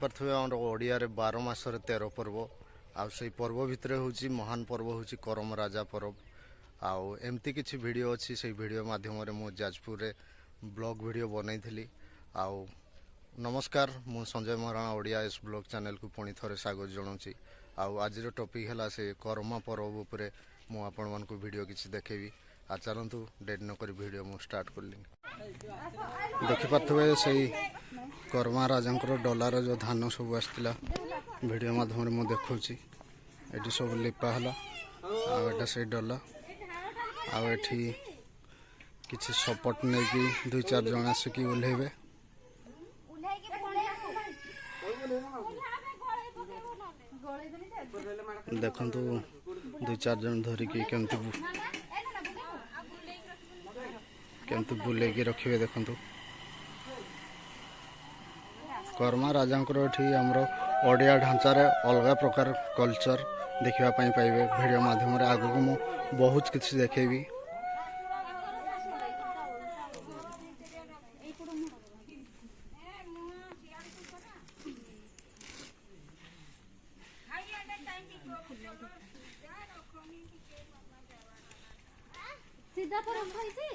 जापारे आम ओडिया 12 मासरे 13 पर्व आई पर्व भितर हूँ महान पर्व हूँ करम राजा पर्व आउ एमती किसी वीडियो अच्छी से वीडियो माध्यम मु जाजपुर रे ब्लॉग वीडियो बनई आउ नमस्कार मु Sanjay Maharana Odia S blog channel को पुणी थे स्वागत जनाऊँगी आउ आज टॉपिक है से करमा पर्व उपर मु आपण मान को वीडियो किसी देखेबी आ चलतु डेट नक वीडियो मु स्टार्ट कली देखिपे से करमा राजा डलार जो धान सब आसाला वीडियो माध्यम मुझे देखुची ये सब लिपाला आटा से डला आठी किसी सपोर्ट नहीं कि 2-4 जन आसिकी ओह्लैबे देखु 2-4 जन धरिकी केमती बुलेकी रखिए देखु करमा राजा आमर ओडिया ढांचार अलग प्रकार कल्चर देखापी पाइबे वीडियो माध्यम आगक मु बहुत किसी देखेबी सीधा पर भाई जी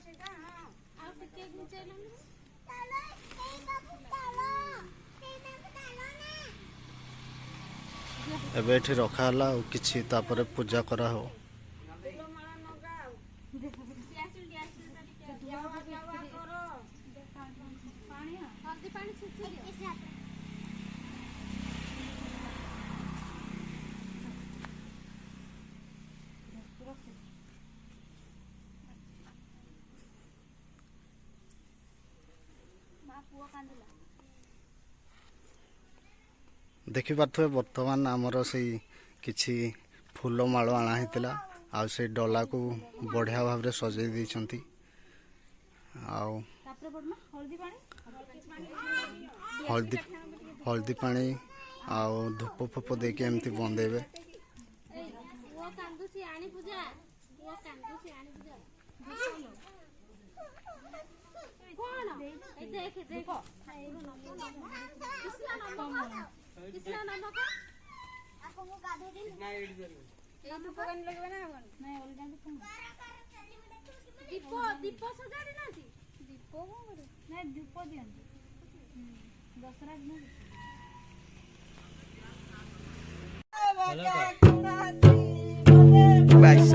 सीधा हां आ टिके नीचे चलो ए बाबू चलो एबे एठी रखा हला किछि तापरे पूजा करा हो देखि पारथवे वर्तमान आमर से किछि फूल माल आना हेतिला आ से डला को बढ़िया भाव रे सजै दैछंती आ हल्दी पानी आ धूप फूप देके एमती बंदेबे किसना नाम का आपको वो गाधे दिन ना एडी करियो नाम पकन लगबे ना अपन नहीं ओलडा दीपो दीपो सजाड़ी ना थी दीपो को करे नहीं दीपो दियन दसरा दिन बाईस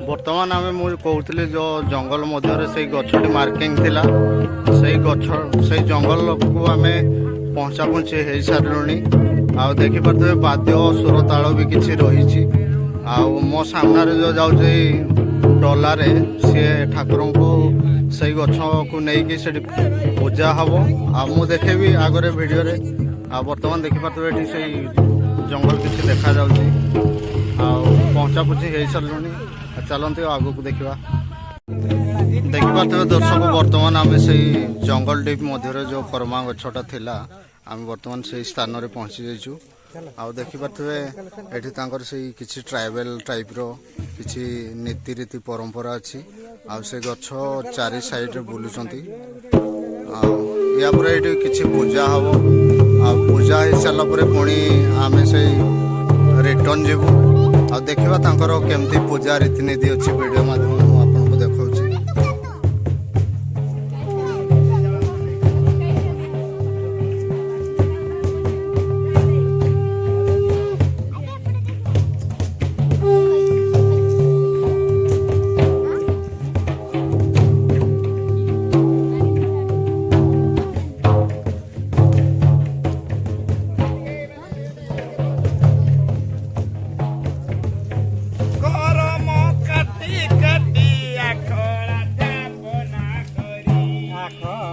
वर्तमान आम कहते जो जंगल मध्य से गछटी मार्किंग थिला से जंगल को आम पहुँचा पहुँची हो सारे आ देखिपे वाद्य सुर ताल भी किसी रही मो सामने जो जाऊे डलारे सी ठाकुर को से गछ को लेकिन से पूजा हम आ मु देखेबी आगरे वीडियो रे आ वर्तमान देखिपे ये से जंगल किसी देखा जाउची पहुँचा पुची हो सारे चलते आग को देखा देखिपे दर्शक वर्तमान आम से जंगल डीप मध्य जो करमा गछटा थिला आम वर्तमान से स्थान रे पहुँची जाइछु आ देखिपे ये से किसी ट्राइबल टाइप रो किसी नीति रीति परंपरा अच्छी आ से गछ चारि साइड बुलुचंती यापर ये किसी पूजा हम आ पूजा हो सारा पुणी आम से रिटर्न जीवु आ देखा केमती पूजा रीतिनीति अच्छी वीडियो माध्यम आपको देखा।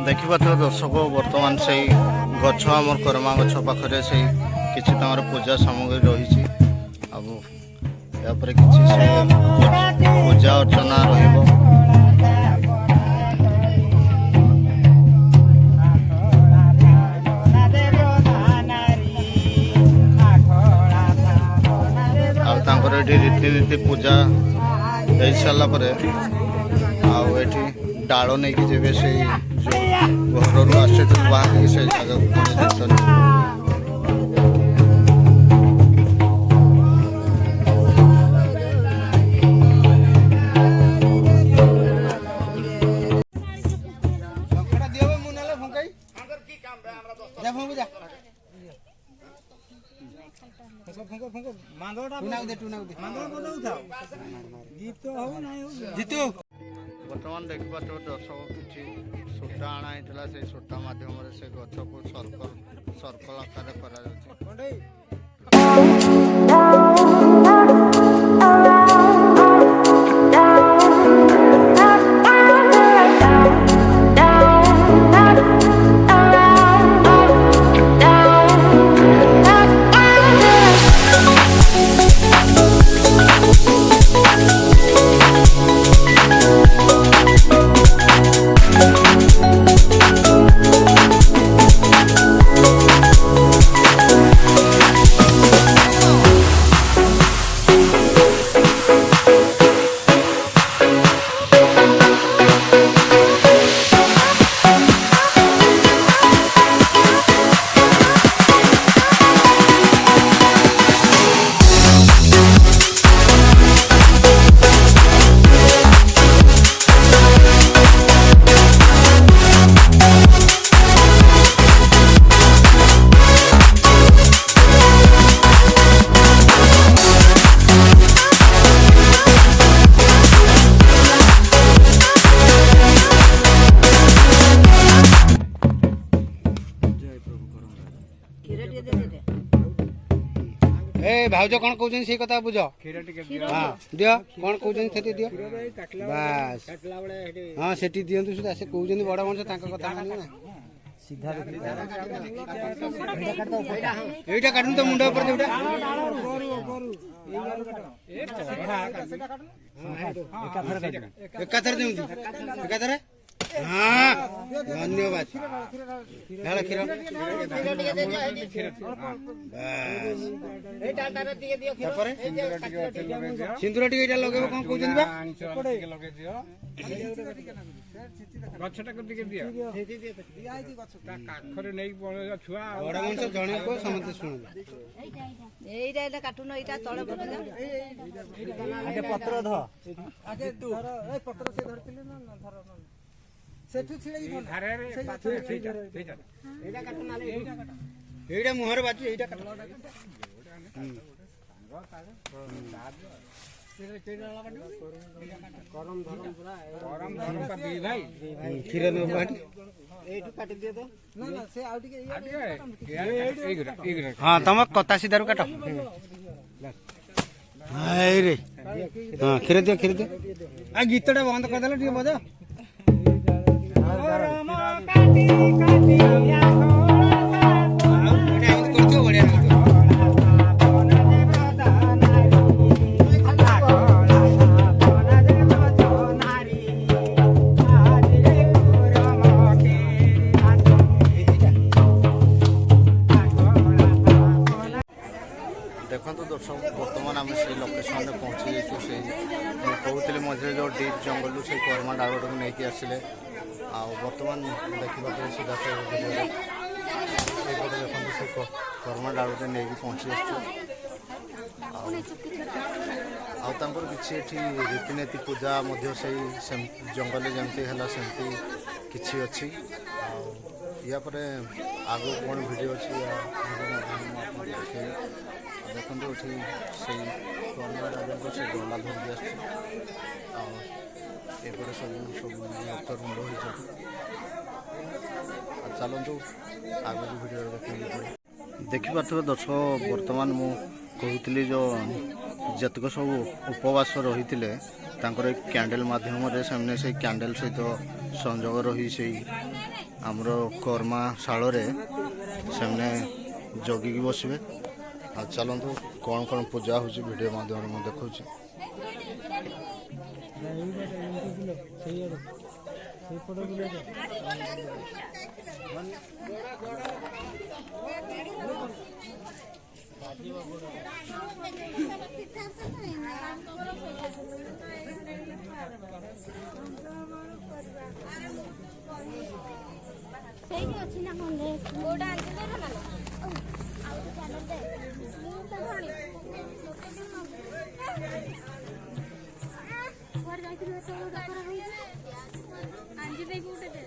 देखा दर्शक बर्तमान से गछ आम करमा गछ पाखे से किसी पूजा सामग्री रही कि पूजा अर्चना रीतिनीति पूजा हो सारापर डाल नहीं कि जब से घर आसे बाहर से जगह बर्तमान देखा दर्शक किसी सूता आना से सूता मध्यम से गछ को सर्कल आकार कर भाज कौन कौन से कथा बुझ हाँ दियो कौन कौन से दियो बस हाँ से दिंतु सुधा से कौन बड़ मनुष्य कथा मान सीधा यहीटा काटू तो मुंड एकाथर दिंतु एकाथर हाँ धन्यवाद क्षीर सिंदूर टी लगे कौन कहते बड़ मनुष्य जड़े को समझते शुण काटुन पत्र धर मुहर बाजू क्षीर हाँ तुम कता सीधार काट रे हाँ क्षीर दियो आ गीतटा बंद करदेल टे बजा देखो दर्शक बर्तमान आम से लोकेशन पहुँची जाइए से कहते मझे जो डीप जंगल से कर्मा डाल नहीं आसिले ଆଉ ବର୍ତ୍ତମାନ ଦେଖିବାକୁ ସିଧା ସେ ଭିଡ଼ିଓରେ ଏଇପଟେ ଦେଖନ୍ତୁ ସେ କର୍ମ ଡାଳଟେ ନେଇକି ପହଞ୍ଚି ଆସିଛୁ। ଆଉ ତାଙ୍କର କିଛି ଏଠି ରୀତିନୀତି ପୂଜା ମଧ୍ୟ ସେଇ ଜଙ୍ଗଲରେ ଯେମିତି ହେଲା ସେମିତି କିଛି ଅଛି। ଆଉ ୟା ପରେ ଆଗକୁ କ'ଣ ଭିଡ଼ିଓ ଅଛି ଭିଡ଼ିଓ ମାଧ୍ୟମରେ ମୁଁ ଆପଣଙ୍କୁ ଦେଖେଇବି। ଦେଖନ୍ତୁ ଏଠି ସେଇ କର୍ମ ରାଜାଙ୍କ ସେ ଗଲା ଧରିକି ଆସିଛି। ଆଉ ଏପଟେ ସବୁ ଭକ୍ତ ରୁଣ୍ଡ ହୋଇଛନ୍ତି। ଆଉ ଚାଲନ୍ତୁ ଆଗକୁ ଭିଡ଼ିଓରେ ଦେଖେଇବି। ଦେଖିପାରୁଥିବେ ଦର୍ଶକ, ବର୍ତ୍ତମାନ ମୁଁ କହୁଥିଲି ଯେତିକ ସବୁ ଉପବାସ ରହିଥିଲେ ତାଙ୍କର ଏଇ କ୍ୟାଣ୍ଡେଲ ମାଧ୍ୟମରେ ସେମାନେ ସେଇ କ୍ୟାଣ୍ଡେଲ ସହିତ ସଂଯୋଗ ରହି ସେଇ ଆମର କର୍ମାଶାଳରେ ସେମାନେ ଜଗିକି ବସିବେ। ଆଉ ଚାଲନ୍ତୁ କ'ଣ କ'ଣ ପୂଜା ହେଉଛି ଭିଡ଼ିଓ ମାଧ୍ୟମରେ ମୁଁ ଦେଖାଉଛି। ସେଇଠି ଅଛି ନା କଣ କୋଉଟା ଆଣିଥିଲେ ନା ଆଉ ଚାଲ ଦେ ମୁଁ ତ ଧଣି କୁଆଡ଼େ ଯାଇଥିଲି ଏତେବେଳୁ ଡାକରା ହଉଛି ଆଞ୍ଜି ଦେଇ କୋଉଟେ ଦେ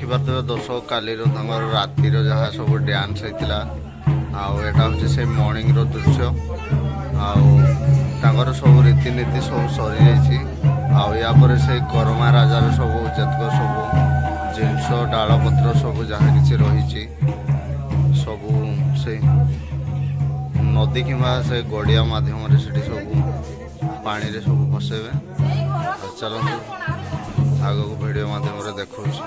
ଦେଖିପାରୁଥିବେ ଦର୍ଶକ କାଲିର ତାଙ୍କର ରାତିର ଯାହା ସବୁ ଡ୍ୟାନ୍ସ ହେଇଥିଲା ଆଉ ଏଇଟା ହେଉଛି ସେଇ ମର୍ଣ୍ଣିଂର ଦୃଶ୍ୟ ଆଉ ତାଙ୍କର ସବୁ ରୀତିନୀତି ସବୁ ସରିଯାଇଛି ଆଉ ୟା ପରେ ସେଇ କରମା ରାଜାର ସବୁ ଯେତିକ ସବୁ ଜିନିଷ ଡାଳପତ୍ର ସବୁ ଯାହା କିଛି ରହିଛି ସବୁ ସେଇ ନଦୀ କିମ୍ବା ସେ ଗଡ଼ିଆ ମାଧ୍ୟମରେ ସେଠି ସବୁ ପାଣିରେ ସବୁ ଭସେଇବେ। ଚାଲନ୍ତୁ ଆଗକୁ ଭିଡ଼ିଓ ମାଧ୍ୟମରେ ଦେଖାଉଛି।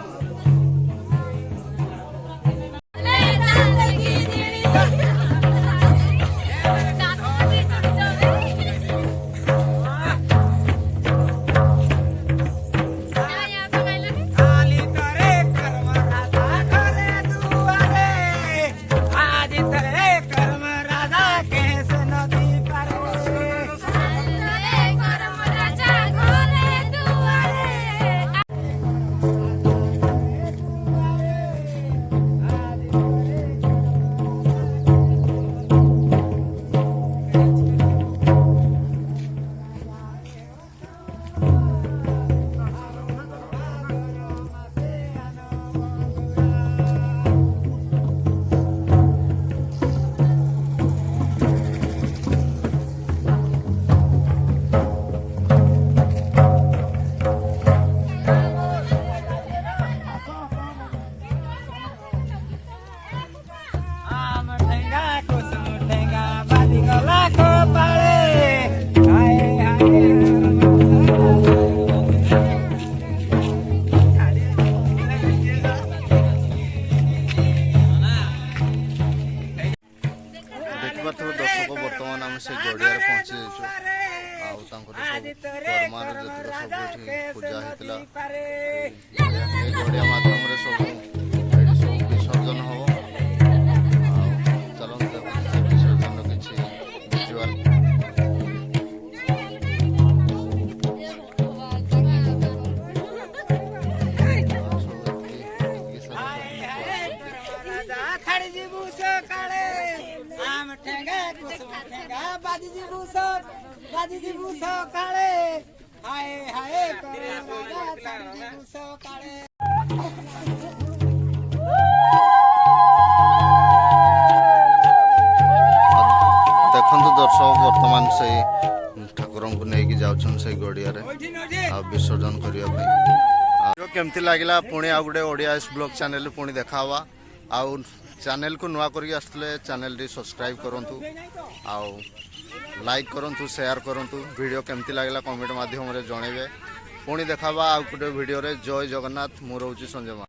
ଦେଖିପାରୁଥିବେ ଦର୍ଶକ ବର୍ତ୍ତମାନ ଆମେ ସେ ଗଡ଼ିଆରେ ପହଞ୍ଚି ଯାଇଛୁ ଆଉ ତାଙ୍କର ସବୁ କର୍ମାର ଯେତିକ ସବୁ ଏଠି ପୂଜା ହେଇଥିଲା ଏଇ ଗଡ଼ିଆ ମାଧ୍ୟମରେ ସବୁ ଏଠି ସବୁ ବିସର୍ଜନ ହବ ଆଉ ଚାଲନ୍ତୁ ସେ ବିସର୍ଜନର କିଛି ଭିଜୁଆଲ। ଦେଖନ୍ତୁ ଦର୍ଶକ ବର୍ତ୍ତମାନ ସେଇ ଠାକୁରଙ୍କୁ ନେଇକି ଯାଉଛନ୍ତି ସେଇ ଗଡ଼ିଆରେ ଆଉ ବିସର୍ଜନ କରିବା ପାଇଁ। କେମିତି ଲାଗିଲା ପୁଣି ଆଉ ଗୋଟେ ଓଡ଼ିଆ ବ୍ଲଗ୍ ଚ୍ୟାନେଲ ପୁଣି ଦେଖା ହବା ଆଉ ଚ୍ୟାନେଲକୁ ନୂଆ କରିକି ଆସିଥିଲେ ଚ୍ୟାନେଲଟି ସବସ୍କ୍ରାଇବ୍ କରନ୍ତୁ ଆଉ ଲାଇକ୍ କରନ୍ତୁ ସେୟାର କରନ୍ତୁ। ଭିଡ଼ିଓ କେମିତି ଲାଗିଲା କମେଣ୍ଟ ମାଧ୍ୟମରେ ଜଣାଇବେ। ପୁଣି ଦେଖା ହବା ଆଉ ଗୋଟେ ଭିଡ଼ିଓରେ। ଜୟ ଜଗନ୍ନାଥ। ମୁଁ ରହୁଛି ସଞ୍ଜୟ।